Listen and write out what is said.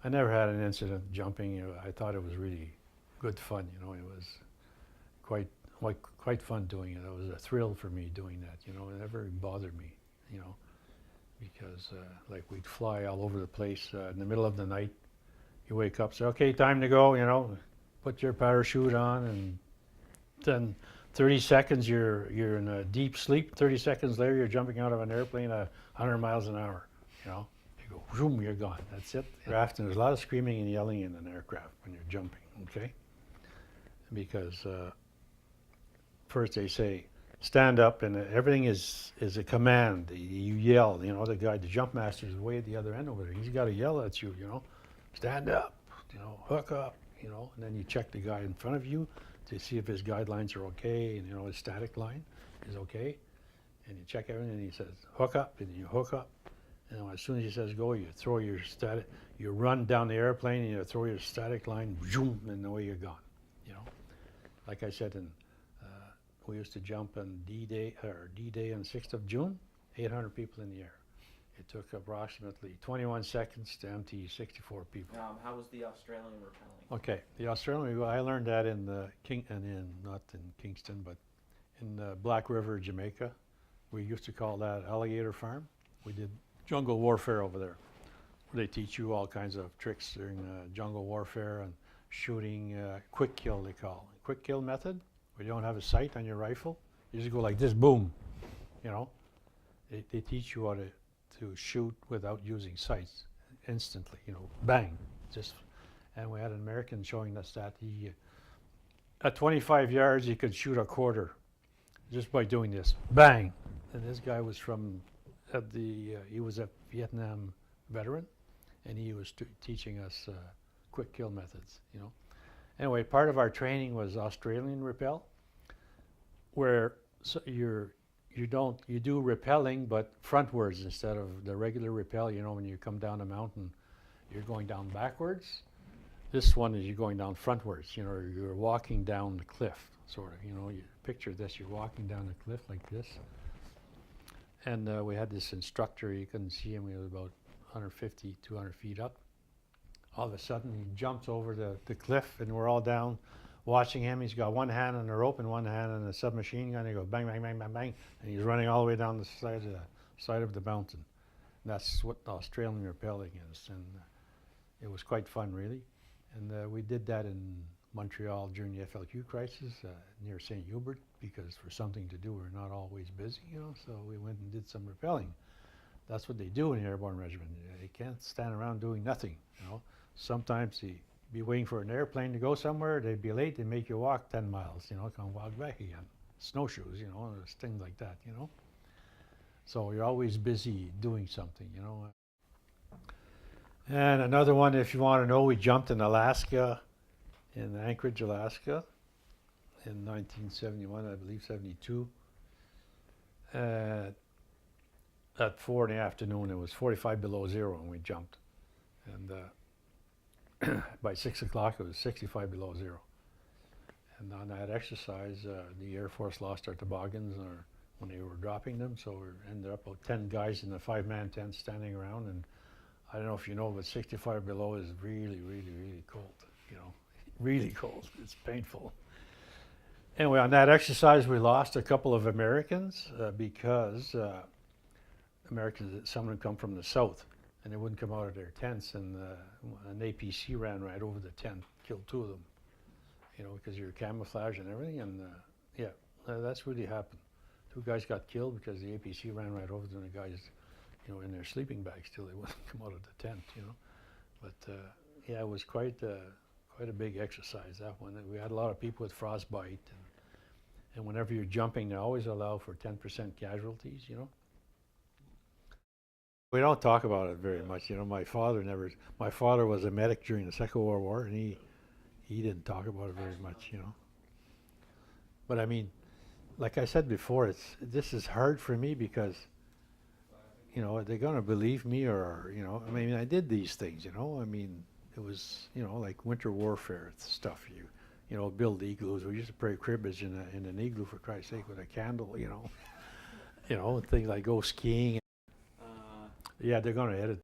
I never had an incident jumping. I thought it was really good fun. It was quite quite fun doing it. It was a thrill for me doing that. It never bothered me. You know, because like we'd fly all over the place in the middle of the night. You wake up, say, okay, time to go. Put your parachute on, and then 30 seconds you're in a deep sleep. 30 seconds later, you're jumping out of an airplane at 100 miles an hour. You go, zoom, you're gone. That's it. Aircraft, and there's a lot of screaming and yelling in an aircraft when you're jumping. Okay, because first they say stand up, and everything is a command. You yell. The jump master is way at the other end over there. He's got to yell at you. Stand up. Hook up. And then you check the guy in front of you to see if his guidelines are okay, and his static line is okay. And you check everything, and he says hook up, and you hook up. And as soon as he says go, you throw your static. You run down the airplane, and you throw your static line, zoom, and away you're gone. Like I said, we used to jump on D-Day on 6th of June, 800 people in the air. It took approximately 21 seconds to empty 64 people. How was the Australian rappelling? Okay, the Australian, I learned that in not in Kingston, but in Black River, Jamaica. We used to call that Alligator Farm. We did jungle warfare over there. They teach you all kinds of tricks during jungle warfare and shooting, quick kill they call it. Quick kill method, where you don't have a sight on your rifle. You just go like this, boom. They teach you how to shoot without using sights instantly, bang. And we had an American showing us that he, at 25 yards, he could shoot a quarter just by doing this, bang. And this guy was he was a Vietnam veteran, and he was teaching us quick kill methods, Anyway, part of our training was Australian rappel, where you do rappelling, but frontwards instead of the regular rappel. When you come down a mountain, you're going down backwards. This one is you're going down frontwards. You're walking down the cliff, sort of. You picture this: you're walking down the cliff like this. And we had this instructor. You couldn't see him. He was about 150, 200 feet up. All of a sudden, he jumps over the cliff, and we're all down watching him. He's got one hand on the rope and one hand on the submachine gun. He goes bang, bang, bang, bang, bang, and he's running all the way down the side of the mountain. And that's what the Australian rappelling is, and it was quite fun, really. And we did that in Montreal during the FLQ crisis near St. Hubert, because for something to do, we're not always busy, So we went and did some rappelling. That's what they do in the airborne regiment. They can't stand around doing nothing, Sometimes you'd be waiting for an airplane to go somewhere, they'd be late, they'd make you walk 10 miles, come walk back again. Snowshoes, things like that, So you're always busy doing something, And another one, if you want to know, we jumped in Alaska, in Anchorage, Alaska, in 1971, I believe, 72. At 4 in the afternoon, it was 45 below zero, and we jumped. And by 6 o'clock, it was 65 below zero. And on that exercise, the Air Force lost our toboggans when they were dropping them, so we ended up about 10 guys in a 5-man tent standing around. And I don't know if you know, but 65 below is really, really, really cold, really cold. It's painful. Anyway, on that exercise, we lost a couple of Americans because some of them come from the south, and they wouldn't come out of their tents, and an APC ran right over the tent, killed 2 of them, because of your camouflage and everything. And that's really happened. 2 guys got killed because the APC ran right over them. The guys, in their sleeping bags till they wouldn't come out of the tent, But it was quite a big exercise, that one. We had a lot of people with frostbite, and whenever you're jumping, they always allow for 10% casualties, We don't talk about it very much. My father was a medic during the Second World War, and he didn't talk about it very much, But I mean, like I said before, this is hard for me because, are they going to believe me or, I did these things, I mean, it was, like winter warfare stuff. Build igloos. We used to play cribbage in an igloo, for Christ's sake, with a candle, things like go skiing. Yeah, they're going to edit